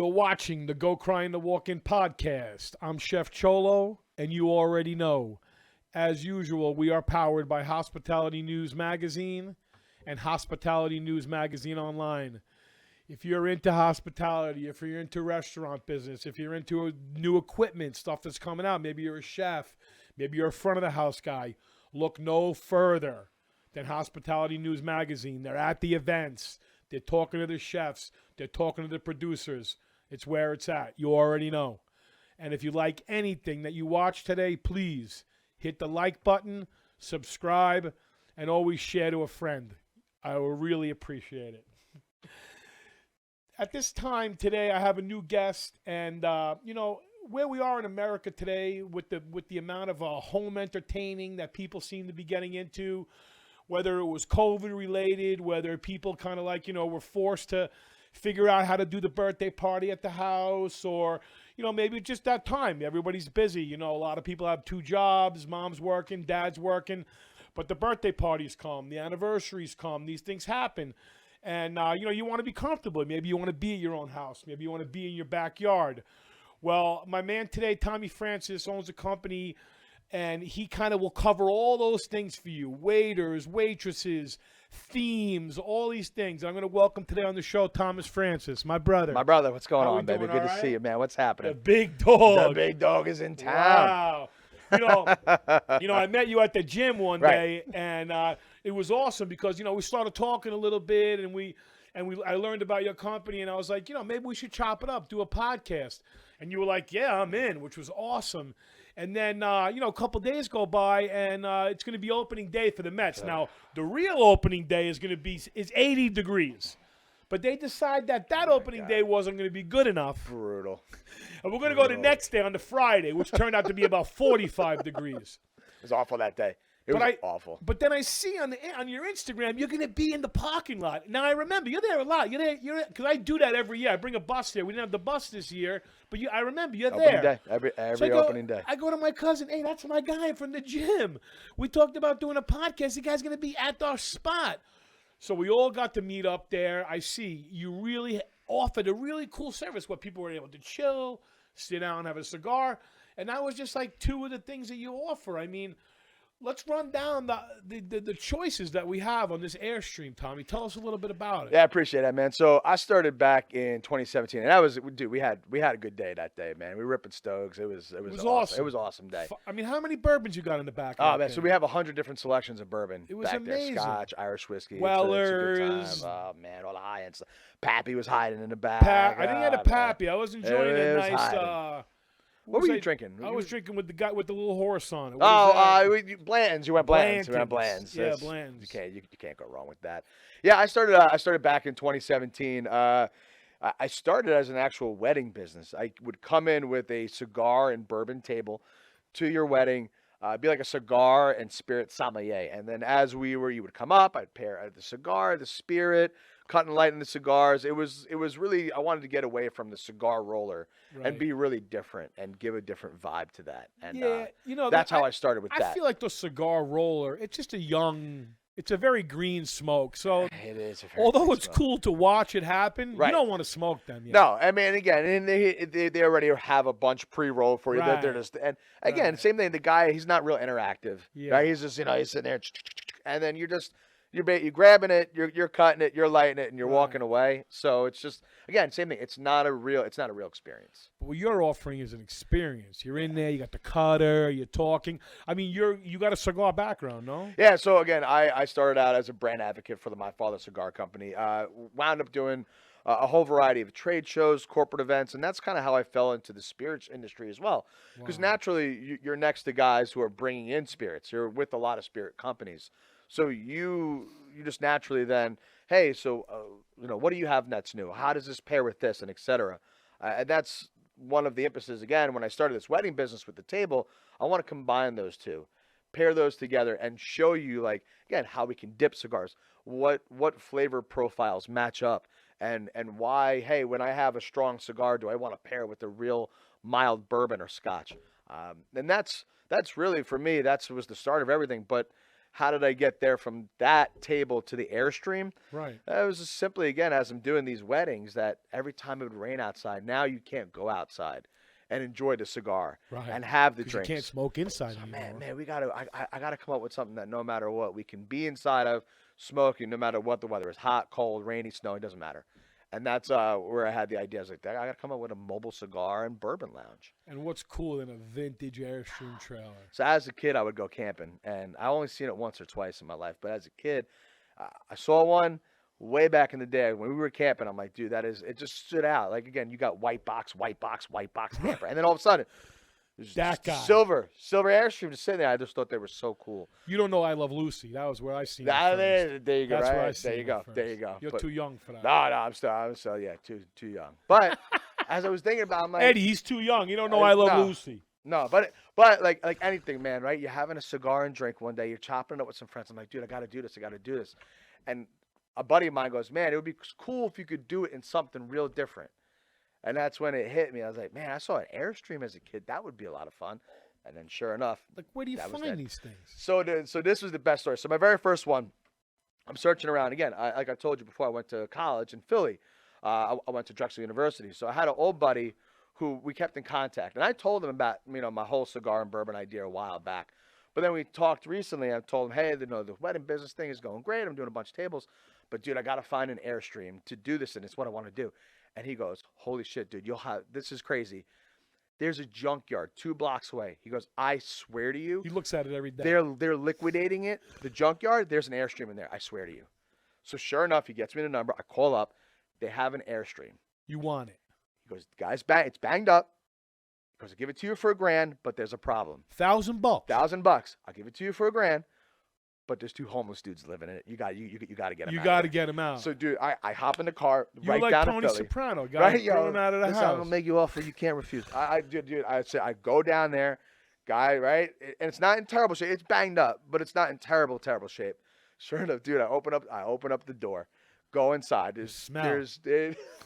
You're watching the Go Crying the Walk-In podcast. I'm Chef Cholo, and you already know. As usual, we are powered by Hospitality News Magazine and Hospitality News Magazine Online. If you're into hospitality, if you're into restaurant business, if you're into new equipment, stuff that's coming out, maybe you're a chef, maybe you're a front of the house guy, look no further than Hospitality News Magazine. They're at the events. They're talking to the chefs. They're talking to the producers. It's where it's at. You already know. And if you like anything that you watch today, please hit the like button, subscribe, and always share to a friend. I will really appreciate it. At this time today, I have a new guest, and where we are in America today, with the amount of home entertaining that people seem to be getting into, whether it was COVID related, whether people kind of were forced to figure out how to do the birthday party at the house, or maybe just that time everybody's busy. A lot of people have two jobs, mom's working, dad's working, but the birthday parties come, the anniversaries come, these things happen. And, you want to be comfortable. Maybe you want to be at your own house. Maybe you want to be in your backyard. Well, my man today, Tommy Francis, owns a company, and he kind of will cover all those things for you. Waiters, waitresses, themes, all these things. I'm going to welcome today on the show Thomas Francis, my brother. My brother, what's going How we on, baby? doing, Good all to right? see you, man. What's happening? The big dog. The big dog is in town. Wow. I met you at the gym one day, Right. and it was awesome because, we started talking a little bit, and I learned about your company, and I was like, maybe we should chop it up, do a podcast. And you were like, yeah, I'm in, which was awesome. And then, a couple days go by, and it's going to be opening day for the Mets. Sure. Now, the real opening day is 80 degrees. But they decide that opening day wasn't going to be good enough. Brutal. And we're going to go the next day on the Friday, which turned out to be about 45 degrees. It was awful that day. It was awful. But then I see on your Instagram, you're going to be in the parking lot. Now, I remember, you're there a lot. You're there, because I do that every year. I bring a bus there. We didn't have the bus this year, but I remember you're Opening there. day. Every opening day. I go to my cousin, hey, that's my guy from the gym. We talked about doing a podcast. The guy's going to be at our spot. So we all got to meet up there. I see you really offered a really cool service where people were able to chill, sit down, have a cigar. And that was just like two of the things that you offer. I mean, let's run down the choices that we have on this Airstream, Tommy. Tell us a little bit about it. Yeah, I appreciate that, man. So I started back in 2017, and we had a good day that day, man. We were ripping stoves. It was awesome. It was an awesome day. I mean, how many bourbons you got in the back? Oh man, so we have 100 different selections of bourbon. It was back amazing. There. Scotch, Irish whiskey, Wellers. It's a good time. Oh man, all the high end stuff. Pappy was hiding in the back. I didn't get a Pappy. I was enjoying a nice. What were you drinking? I was drinking with the guy with the little horse on it. Bland's. You went Bland's. You went Bland's. Yeah, Bland's. You can't go wrong with that. Yeah, I started back in 2017. I started as an actual wedding business. I would come in with a cigar and bourbon table to your wedding, be like a cigar and spirit sommelier. And then you would come up. I'd pair the cigar, the spirit, cutting light in the cigars. It was really, I wanted to get away from the cigar roller and be really different and give a different vibe to that. And that's how I started with that. I feel like the cigar roller, it's just it's a very green smoke. So it is. Although it's cool to watch it happen, right. You don't want to smoke them yet. No, I mean, again, and they already have a bunch pre-rolled for you. Right. They're just, and again, same thing. The guy, he's not real interactive. Yeah. Right? He's just, he's sitting there, and then you're grabbing it, you're cutting it, you're lighting it, and you're walking away. So it's just, again, same thing. It's not a real experience. But what you're offering is an experience. You're in there, you got the cutter, you're talking. I mean, you got a cigar background, no? Yeah. So again, I started out as a brand advocate for My Father's Cigar Company. Wound up doing a whole variety of trade shows, corporate events, and that's kind of how I fell into the spirits industry as well. Because naturally, you're next to guys who are bringing in spirits. You're with a lot of spirit companies. So you just naturally then, hey, so what do you have that's new? How does this pair with this, and et cetera? And that's one of the impetuses, again, when I started this wedding business with the table. I want to combine those two, pair those together, and show you, again, how we can dip cigars, what flavor profiles match up, and why, hey, when I have a strong cigar, do I want to pair with a real mild bourbon or scotch? And that's really, for me, was the start of everything. But how did I get there from that table to the Airstream? Right. It was just simply, again, as I'm doing these weddings, that every time it would rain outside, now you can't go outside and enjoy the cigar Right. and have the 'Cause drinks. you can't smoke inside So, anymore. man, I gotta come up with something that no matter what, we can be inside of smoking, no matter what the weather is, hot, cold, rainy, snowy, doesn't matter. And that's where I had the idea. I was like, I gotta come up with a mobile cigar and bourbon lounge. And what's cooler than a vintage Airstream trailer? So as a kid, I would go camping, and I only seen it once or twice in my life. But as a kid, I saw one way back in the day when we were camping. I'm like, dude, it just stood out. Like, again, you got white box camper, and then all of a sudden, there's That just guy. silver Airstream just sitting there. I just thought they were so cool. You don't know I Love Lucy. That was where I seen it Ah, first. there you go. That's where I Right? seen There you it go. first. There you go. You're But- too young for that. No, I'm still, yeah, too young. But as I was thinking about, it, I'm like, Eddie, he's too young. You don't know I Love no. Lucy. No, but like anything, man, right? You're having a cigar and drink one day. You're chopping it up with some friends. I'm like, dude, I got to do this. And a buddy of mine goes, man, it would be cool if you could do it in something real different. And that's when it hit me. I was like, man, I saw an Airstream as a kid. That would be a lot of fun. And then sure enough, Like, where do you that was find that. these things? so this was the best story. So my very first one, I'm searching around again. Like I told you before, I went to college in Philly. I went to Drexel University. So I had an old buddy who we kept in contact, and I told him about my whole cigar and bourbon idea a while back. But then we talked recently. I told him, hey, the wedding business thing is going great. I'm doing a bunch of tables, but dude, I got to find an Airstream to do this, and it's what I want to do. And he goes, holy shit, dude, this is crazy. There's a junkyard 2 blocks away. He goes, I swear to you, He looks at it every day. they're liquidating it. The junkyard, there's an Airstream in there. I swear to you. So sure enough, he gets me the number. I call up. They have an Airstream. You want it. He goes, guys, it's banged up. He goes, I'll give it to you for $1,000, but there's a problem. $1,000. $1,000. I'll give it to you for $1,000, but there's 2 homeless dudes living in it. You got to get them. You out got of to there. get him out. So dude, I hop in the car You're right like down Tony to Philly. Soprano, guy Right, thrown him out of the listen, I'm house. gonna make you offer you can't refuse. I say I go down there, guy, right, and it's not in terrible shape. It's banged up, but it's not in terrible shape. Sure enough, dude, I open up the door, go inside. There's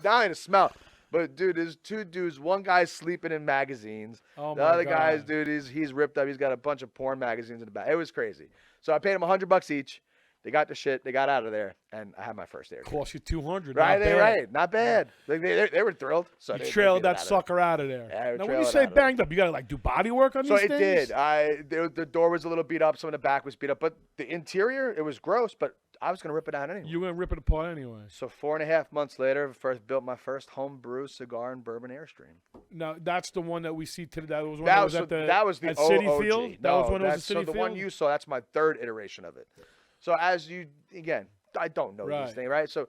not in a smell, but dude, there's 2 dudes. One guy's sleeping in magazines. Oh The my other God. guy's, dude, he's ripped up. He's got a bunch of porn magazines in the back. It was crazy. So I paid him $100 each. They got the shit. They got out of there, and I had my first Airstream. Cost you $200. Right, Not bad. right, not bad. Like, they were thrilled. So You they trailed get it that out of sucker out of there. Yeah, we Now, when trailed you it say out of there. banged up, you got to like do body work on So these it things? did. The door was a little beat up. Some of the back was beat up, but the interior, it was gross. But I was gonna rip it out anyway. You're going to rip it apart anyway. So 4.5 months later, built my first home brew cigar and bourbon Airstream. Now, that's the one that we see today. That was one That that was was at the that was the at City OG. Field? That No, was when it was at that's- City so the Field? one you saw, that's my 3rd iteration of it. So as you, again, I don't know Right. these things, right? So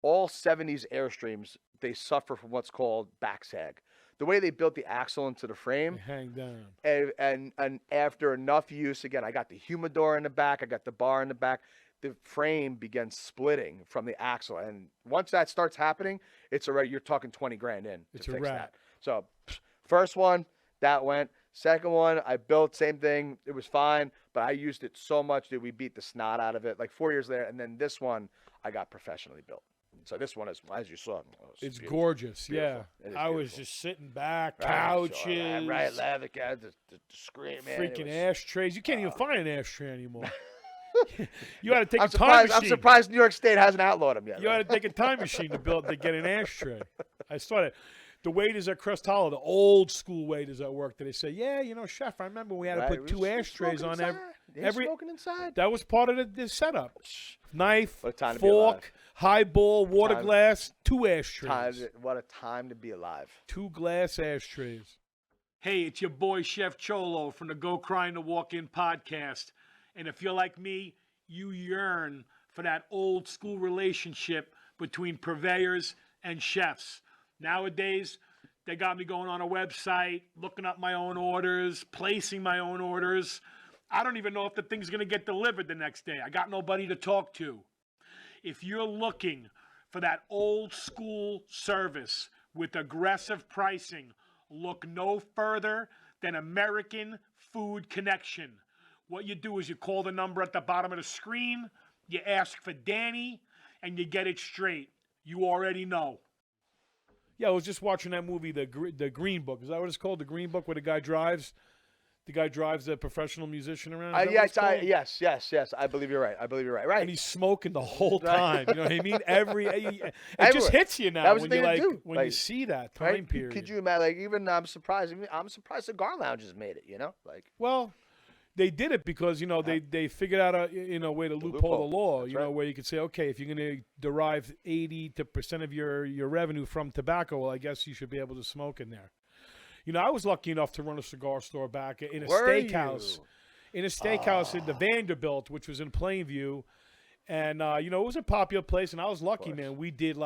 all 70s Airstreams, they suffer from what's called back sag. The way they built the axle into the They frame, hang down. and after enough use, again, I got the humidor in the back, I got the bar in the back, the frame began splitting from the axle. And once that starts happening, it's already, you're talking 20 grand in It's to a fix wrap. that. So first one, that went. Second one, I built, same thing. It was fine, but I used it so much that we beat the snot out of it. Like 4 years later, and then this one I got professionally built. So this one is, as you saw, It's beautiful. gorgeous. Beautiful. Yeah. It is I was beautiful. just sitting back, Right, couches, sure, right, leather couch, the screen, man. it freaking was- ashtrays. You can't even find an ashtray anymore. You had to take I'm a time surprised. machine. I'm surprised New York State hasn't outlawed them yet. You had to take a time machine to get an ashtray. I started. The waiters at Crest Hollow, the old school waiters at work, they say, "Yeah, chef, I remember we had to put 2 ashtrays on every." Smoking inside. That was part of the setup. Knife, What a time to be alive. fork, highball, water Time- glass, 2 ashtrays. What a time to be alive. 2 glass ashtrays. Hey, it's your boy Chef Cholo from the Go Crying to Walk In podcast. And if you're like me, you yearn for that old school relationship between purveyors and chefs. Nowadays, they got me going on a website, looking up my own orders, placing my own orders. I don't even know if the thing's going to get delivered the next day. I got nobody to talk to. If you're looking for that old school service with aggressive pricing, look no further than American Food Connection. What you do is you call the number at the bottom of the screen, you ask for Danny, and you get it straight. You already know. Yeah, I was just watching that movie, The Green Book. Is that what it's called? The Green Book, where the guy drives The guy drives a professional musician around. Yes. I believe you're right. Right. And he's smoking the whole time. You know what I mean? It just Everywhere. hits you now That was when the you thing to do. when you see that time Right? period. Could you imagine? Like, even I'm surprised cigar lounges made it. You know, like. Well, they did it because they figured out a way to loophole the law. That's You know, right. where you could say, okay, if you're going to derive 80% of your revenue from tobacco, well, I guess you should be able to smoke in there. You know, I was lucky enough to run a cigar store back in a steakhouse. In a steakhouse in the Vanderbilt, which was in Plainview. And, it was a popular place, and I was lucky, man. We did,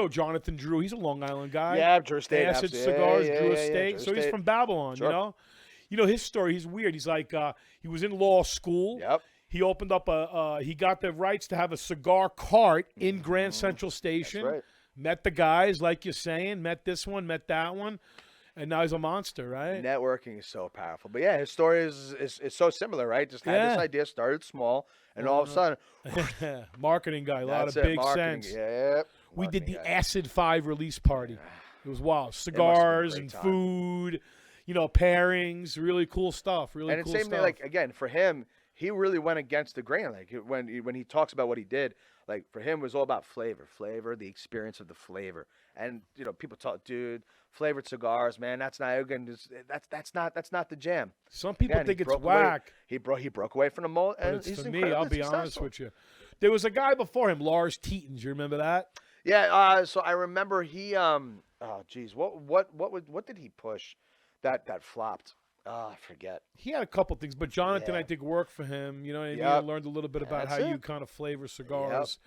Jonathan Drew. He's a Long Island guy. Yeah, Drew Estate. Acid Cigars, Drew Estate. So he's from Babylon, Sure. his story, he's weird. He's like, he was in law school. Yep. He opened up he got the rights to have a cigar cart in Grand Central Station. That's right. Met the guys, like you're saying, met this one, met that one, and now he's a monster, right? Networking is so powerful. But yeah, his story is so similar, right? Just had this idea, started small, and all of a sudden, marketing guy, a lot of that's it, big marketing. sense. Yeah. We did the marketing guy. Acid 5 release party. It was wild. Cigars great and time. food, pairings, really cool stuff. Really And cool the same stuff. thing, like, again, for him, he really went against the grain. Like, when he talks about what he did, like, for him, it was all about flavor, the experience of the flavor. And people talk, dude, flavored cigars, man. That's not that's not the jam. Some people Again, think he it's broke away- whack. He broke away from the mold, But and it's he's to me, incredibly I'll be honest successful. with you. There was a guy before him, Lars Teetons. You remember that? Yeah. So I remember he oh geez, what did he push that flopped? Oh, I forget. He had a couple things, but Jonathan, Yeah. I think, worked for him. You know what I mean? Yep. I learned a little bit about That's how you it. kind of flavor cigars.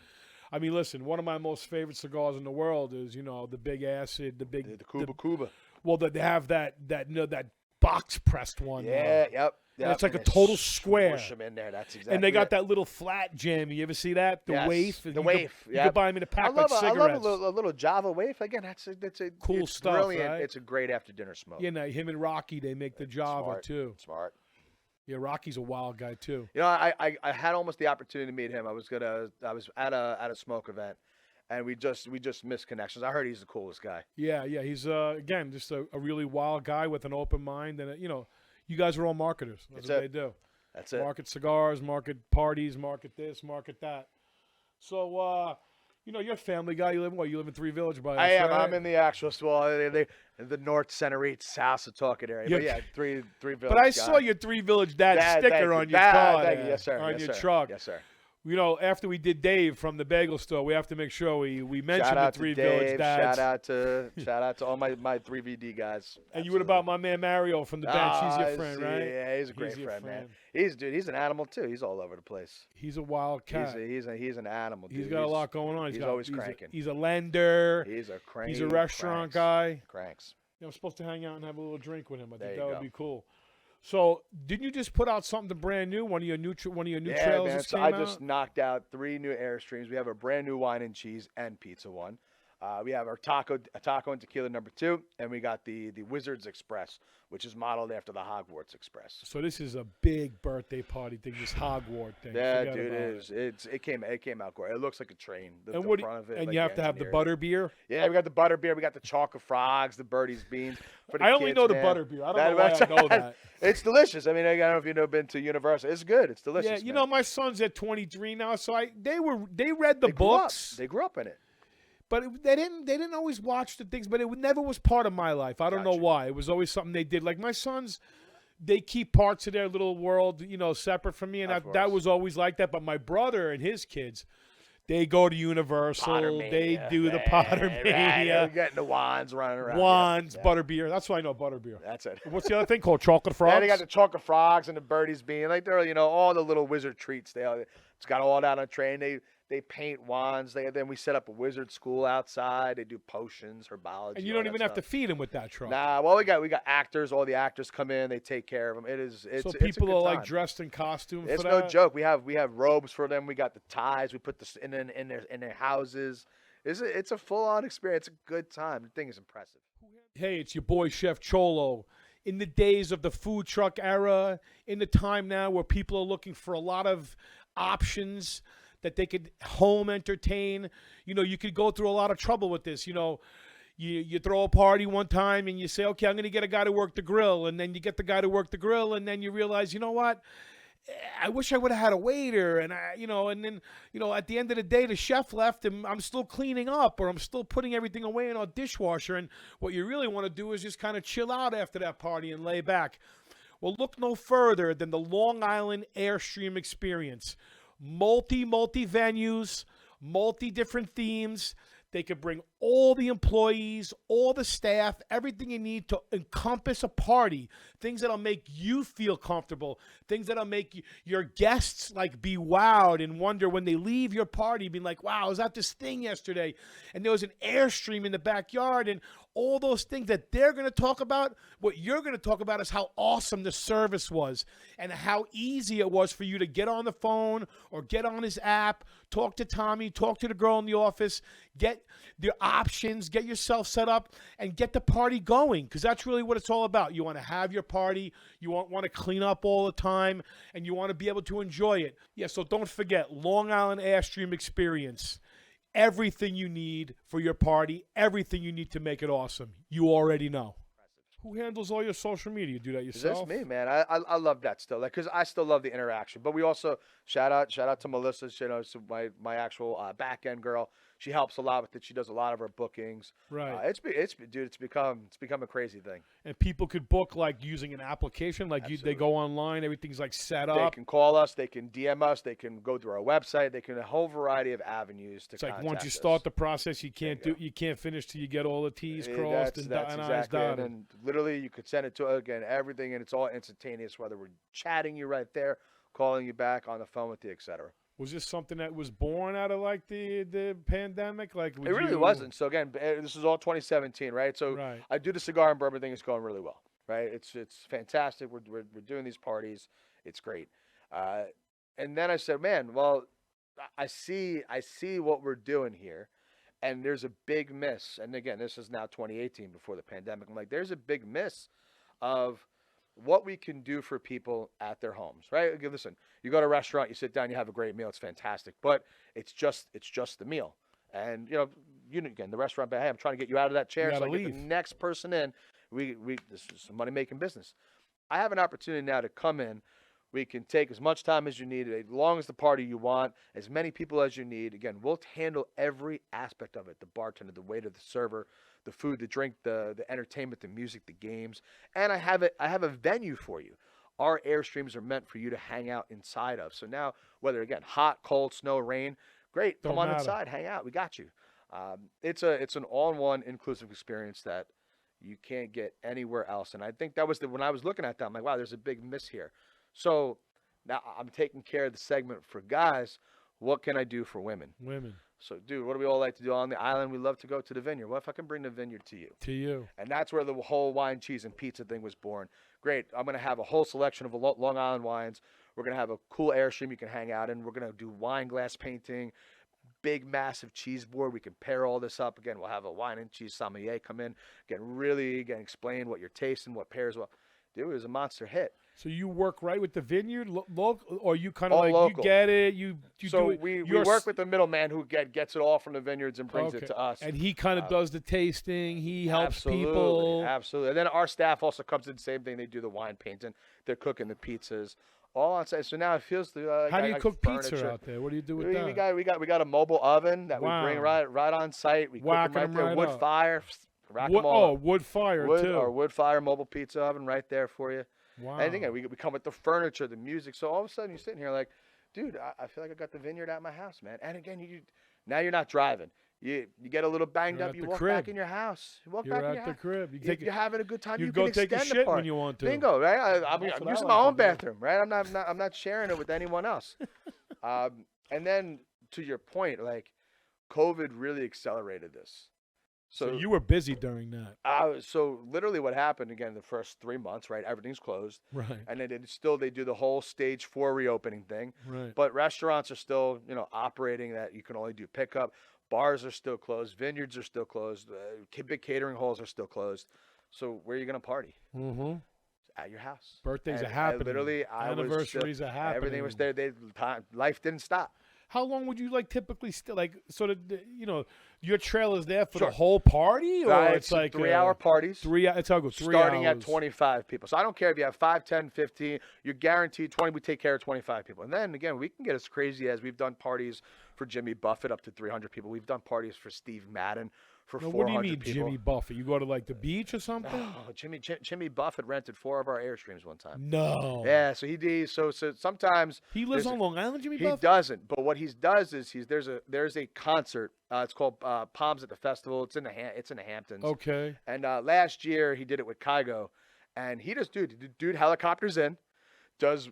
I mean, listen, one of my most favorite cigars in the world is, the Big Acid, the Cuba. Well, they have that box pressed one. Yeah, yep. And it's like and a they total square. Smush 'em in there. That's exactly. And they got it. that little flat jammy. You ever see that? The Yes, waif. the You waif, Could, you could buy them in a pack I like love cigarettes. a little Java waif. Again, that's a Cool it's stuff, Brilliant. right? It's a great after dinner smoke. Him and Rocky, they make the Java Smart. too. Smart. Yeah, Rocky's a wild guy too. I had almost the opportunity to meet him. I was at a smoke event, and we just missed connections. I heard he's the coolest guy. Yeah, he's again just a really wild guy with an open mind, and you guys are all marketers. That's what they do. That's it. Market cigars, market parties, market this, market that. So, you're a family guy. You live in Three Village, by I am. right? I'm in the actual the North Center East Sasatucket area. But yeah, three Village. But I guy. saw your Three Village Dad Thank sticker you. on your car. Thank you. there, Yes, sir. On Yes, your sir. truck. Yes, sir. After we did Dave from the bagel store, we have to make sure we mention Shout the out Three to Dave. Village Dads. Shout out to all my 3VD guys. And you what about my man Mario from the bench? He's your friend, right? Yeah, he's a great your friend, man. He's an animal too. He's all over the place. He's a wild cat. He's an animal. He's dude. got a lot going on. He's always cranking. He's a lender. He's a crank. He's a restaurant guy. Cranks. I'm supposed to hang out and have a little drink with him. I There think you that would go. be cool. So, didn't you just put out something brand new? One of your new Yeah, trails man. just So came I out? just knocked out 3 new Airstreams. We have a brand new wine and cheese and pizza one. We have our taco and tequila number 2, and we got the Wizards Express, which is modeled after the Hogwarts Express. So this is a big birthday party thing, this Hogwarts thing. Yeah, Forget dude, about it is. It came out great. It looks like a train. The And front of it, and like you have to have the engineered. butter beer. Yeah, we got the butter beer. We got the chocolate frogs, the Birdie's beans. For the I only kids, know the man. butter beer. I don't know why I know that. It's delicious. I mean, I don't know if you've been to Universal. It's good. It's delicious. Yeah, man. my son's at 23 now, so they read the They grew up. books. They grew up in it. But they didn't always watch the things. But it never was part of my life. I don't know Gotcha. why. It was always something they did. Like my sons, they keep parts of their little world, separate from me, and Of that course. was always like that. But my brother and his kids, they go to Universal. They do the Pottermania, They're getting the wands running around. wands, Yeah. butterbeer. That's why I know butterbeer. That's it. What's the other thing called? Chocolate frogs. Yeah, they got the chocolate frogs and the Birdie's bean. Like they're all the little wizard treats. It's got all that on a train. They paint wands. Then we set up a wizard school outside. They do potions, herbology. and you all don't that even have to stuff. feed them with that truck. Nah, well we got actors. All the actors come in. They take care of them. It's so it's a people good are like time. dressed in costume It's for no that. joke. We have robes for them. We got the ties. We put this in their houses. It's a full on experience. It's a good time. The thing is impressive. Hey, it's your boy Chef Cholo. In the days of the food truck era, in the time now where people are looking for a lot of options that they could home entertain, you could go through a lot of trouble with this. you throw a party one time and you say, okay, I'm going to get a guy to work the grill, and then you get the guy to work the grill, and then you realize, you know what? I wish I would have had a waiter, and and then at the end of the day, the chef left, and I'm still cleaning up, or I'm still putting everything away in our dishwasher. And what you really want to do is just kind of chill out after that party and lay back. Well, look no further than the Long Island Airstream experience. Multi venues, multi different themes. They could bring all the employees, all the staff, everything you need to encompass a party. Things that'll make you feel comfortable. Things that'll make your guests be wowed and wonder when they leave your party, being like, wow, I was at this thing yesterday, and there was an Airstream in the backyard, and all those things that they're going to talk about. What you're going to talk about is how awesome the service was and how easy it was for you to get on the phone or get on his app, talk to Tommy, talk to the girl in the office, get the options, get yourself set up, and get the party going, because that's really what it's all about. You want to have your party, you want to clean up all the time, and you want to be able to enjoy it. Yeah, so don't forget, Long Island Airstream experience. Everything you need for your party, everything you need to make it awesome. You already know. Who handles all your social media? You do that yourself? That's me, man. I love that still, because I still love the interaction. But we also shout out to Melissa, so my actual back end girl. She helps a lot with it. She does a lot of our bookings. Right. It's become a crazy thing. And people could book using an application, they go online, everything's set up. They can call us, they can DM us, they can go through our website, they can a whole variety of avenues to contact us. Once you start the process, you can't finish till you get all the T's crossed and I's dotted. And literally, you could send it to everything, and it's all instantaneous. Whether we're chatting you right there, calling you back on the phone with you, etc. Was this something that was born out of the pandemic? It really wasn't. So again, this is all 2017, right? So right. I do the cigar and bourbon thing. It's going really well, right? It's fantastic. We're doing these parties. It's great. And then I said, man, well, I see what we're doing here, and there's a big miss. And again, this is now 2018 before the pandemic. I'm like, there's a big miss of what we can do for people at their homes, right? Okay, listen, you go to a restaurant, you sit down, you have a great meal, it's fantastic, but it's just the meal. And again, the restaurant, hey, I'm trying to get you out of that chair, so I get the next person in. This is a money making business. I have an opportunity now to come in. We can take as much time as you need, as long as the party you want, as many people as you need. Again, we'll handle every aspect of it: the bartender, the waiter, the server, the food, the drink, the entertainment, the music, the games. And I have a venue for you. Our Airstreams are meant for you to hang out inside of. So now, whether again hot, cold, snow, rain, great, come on inside, hang out. We got you. It's an all-in-one inclusive experience that you can't get anywhere else. And I think that was when I was looking at that, I'm like, wow, there's a big miss here. So now I'm taking care of the segment for guys. What can I do for women? So, dude, what do we all like to do on the island? We love to go to the vineyard. What if I can bring the vineyard to you? To you. And that's where the whole wine, cheese, and pizza thing was born. Great. I'm going to have a whole selection of Long Island wines. We're going to have a cool Airstream you can hang out in. We're going to do wine glass painting, big, massive cheese board. We can pair all this up. Again, we'll have a wine and cheese sommelier come in. Again, explain what you're tasting, what pairs well. Dude, it was a monster hit. So you work right with the vineyard, local, or you kind of local. You get it, you so do it. We work with the middleman who gets it all from the vineyards and brings it to us. And he kind of does the tasting. He helps people. Absolutely. And then our staff also comes in the same thing. They do the wine painting. They're cooking the pizzas. All on site. So now it feels like how do you cook pizza out there? What do you do with that? We got a mobile oven that we bring right on site. We cook them right there. Wood fire. Rack them all up. Wood fire too. Or wood fire mobile pizza oven right there for you. Wow. And again, we come with the furniture, the music. So all of a sudden you're sitting here like, dude, I feel like I got the vineyard at my house, man. And again, now you're not driving. You get a little banged up. You walk back in your house. You're at the crib. You're having a good time. You can go take a shit when you want to. Bingo, right? I'm using my own bathroom, right? I'm not sharing it with anyone else. And then to your point, COVID really accelerated this. So you were busy during that. So literally what happened, again, the first 3 months, right? Everything's closed. Right. And then they do the whole stage 4 reopening thing. Right. But restaurants are still, operating that you can only do pickup. Bars are still closed. Vineyards are still closed. Big catering halls are still closed. So where are you going to party? Mm-hmm. At your house. Birthdays are happening. Anniversaries are happening. Everything was there. Life didn't stop. How long would you like typically like sort of your trailer's there for Sure. the whole party, or It's like 3-hour parties. It's how it goes, 3 starting hours. at 25 people. So I don't care if you have 5, 10, 15. You're guaranteed 20. We take care of 25 people. And then, again, we can get as crazy as we've done parties for Jimmy Buffett up to 300 people. We've done parties for Steve Madden for Now, 400 what do you mean, people. Jimmy Buffett? You go to like the beach or something? Oh, Jimmy Buffett rented 4 of our Airstreams one time. No. Yeah, so so sometimes He lives there's on Long Island, Jimmy he Buffett? doesn't, but what he does is there's a concert. It's called Palms at the Festival. It's in the Hamptons. Okay. And last year he did it with Kygo, and he just dude helicopters in, does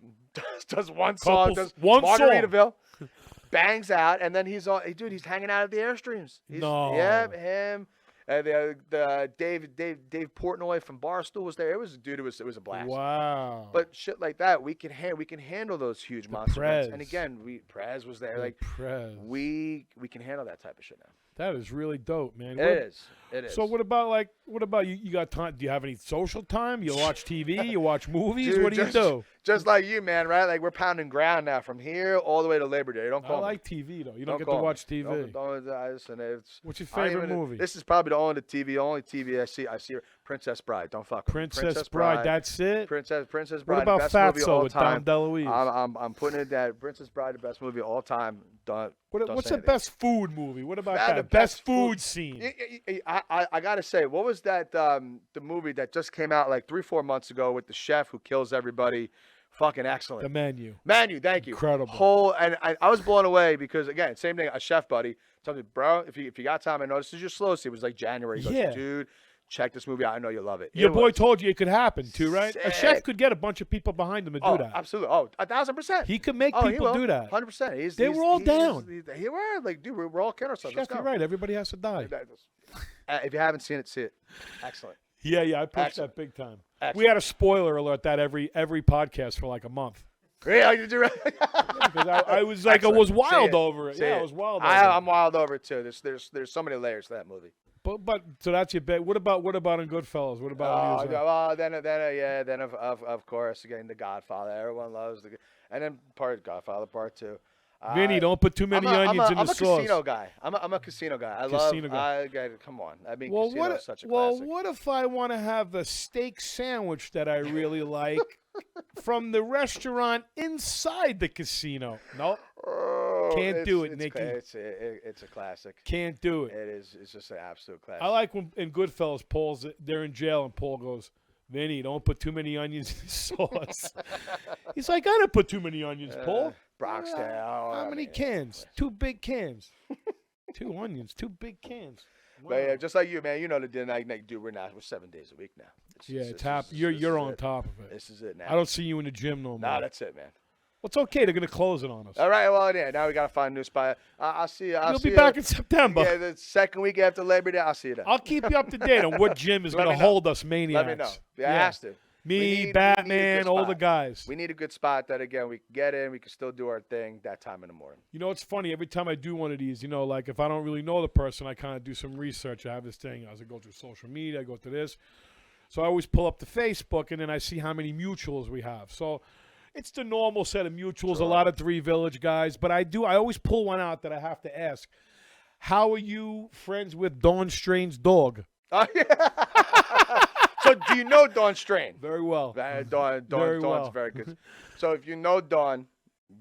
one song, does one song. Margaritaville, bangs out, and then he's hanging out at the Airstreams. No. Yeah, him. The Dave Portnoy from Barstool was there. It was it was a blast. Wow. But shit like that, we can handle those huge monster events. And Prez. again, Prez was there. Like Prez. we can handle that type of shit now. That is really dope, man. It is. So what about you? You got time? Do you have any social time? You watch TV? You watch movies? Dude, what do you do? Just like you, man, right? Like we're pounding ground now from here all the way to Labor Day. Don't call I me. like TV though. You don't get to call me. watch TV. Listen, What's your I don't favorite even- movie? This is probably the only TV I see. Princess Bride. Don't fuck with me. Princess Bride. That's it. Princess What Bride. about the best movie of Fatso all with Dom time. DeLuise? I'm putting it that Princess Bride, the best movie of all time. Don't What's say the anything. best food movie? What about The that? Best best food scene. I gotta say, what was that? The movie that just came out like 3-4 months ago with the chef who kills everybody. Fucking excellent. The Menu. Menu, thank you. Incredible. And I was blown away because again, same thing. A chef buddy told me, bro, if you got time, I know this is your slow season. It was like January. He goes, Yeah. dude, check this movie out. I know you'll love it. Your It boy was told you it could happen too, right? A chef sick. could get a bunch of people behind him to do Oh, that. absolutely. Oh, 1,000%. He could make he people will. do that. 100%. They were all down. He were like, dude, we're all killing ourselves. Chef, Let's go. you're right. Everybody has to die. If you haven't seen it, see it. Excellent. Yeah, I pushed Excellent. that big time. Excellent. We had a spoiler alert that every podcast for like a month. Really? Did you really? Because I was like, I Excellent. was See wild it. over it. See Yeah, I it. was wild over it. I'm wild over it too. There's so many layers to that movie. But so that's your bet. What about in Goodfellas? What about when he was, Then of course again The Godfather. Everyone loves and then Godfather Part 2. Vinny, don't put too many onions in the sauce. I'm a casino guy. I'm a casino guy. Casino guy. Come on. I mean, Well, casino is such a classic. what if I want to have the steak sandwich that I really like from the restaurant inside the casino? Nope. Oh, Can't do it, it's Nicky. It's a classic. Can't do it. It is. It's just an absolute classic. I like when in Goodfellas, they're in jail and Paul goes, Vinny, don't put too many onions in the sauce. He's like, I didn't put too many onions, Paul. Bronx style. How many cans? 2 big cans. 2 onions, 2 big cans. Wow. But yeah, just like you, man. You know the dinner night, dude. We're 7 days a week now. You're on top of it. This is it now. I don't see you in the gym no more. Nah, that's it, man. Well, it's okay. They're going to close it on us. All right, well, yeah. Now we gotta find a new spot. I'll see you. You'll be back in September. Yeah, the second week after Labor Day. I'll see you then. I'll keep you up to date on what gym is Let going me to know. hold us maniacs. Let me know. Yeah, it has to. We Me, need a Batman, good all the spot. guys. We need a good spot that again we can get in. We can still do our thing that time in the morning. You know, it's funny. Every time I do one of these, like if I don't really know the person, I kind of do some research. I have this thing. I go through social media. I go to this. So I always pull up the Facebook, and then I see how many mutuals we have. So it's the normal set of mutuals, a lot of Three Village guys. But I always pull one out that I have to ask. How are you friends with Dawn Strain's dog? Oh, yeah. So do you know Dawn Strain? Very well. Dawn's well. very good. So if you know Dawn,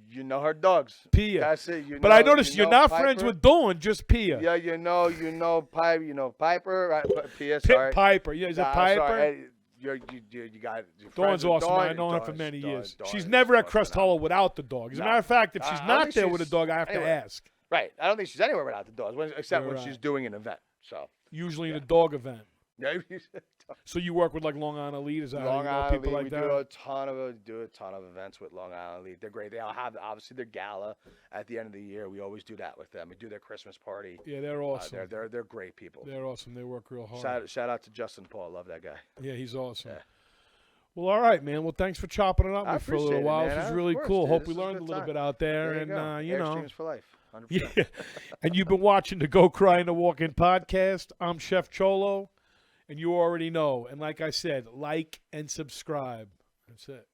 you know her dogs. Pia. That's it. But I noticed you you're know not Piper. friends with Dawn, just Pia. Yeah, you know Piper, right? Pia, sorry. Piper. Yeah, is it Nah, Piper? sorry. Hey, you got you're friends Dawn's with awesome. Dawn, man. I've known her for Dawn's- many Dawn- years. Dawn She's is never at fucking Crest Hollow without the dog. As a No. matter of fact, if she's I not think there with a she's dog, I have to anywhere. ask. Right. I don't think she's anywhere without the dogs, except You're when right. she's doing an event. So Usually in a dog event. yeah, So you work with like Long Island Elite? Is that how Long you know Island people Elite, like we that? do a ton of events with Long Island Elite. They're great. They all have obviously their gala at the end of the year. We always do that with them. We do their Christmas party. Yeah, they're awesome. They're great people. They're awesome. They work real hard. Shout out to Justin Paul. Love that guy. Yeah, he's awesome. Yeah. Well, all right, man. Well, thanks for chopping it up I with me for a little appreciate it, while. man. This is Of really course, cool. dude. Hope This we is a learned a good little time. bit out there, There and you go. Airstreams for life. 100%. yeah. And you've been watching the Go Crying to Walk In podcast. I'm Chef Cholo, and you already know. And like I said, like and subscribe. That's it.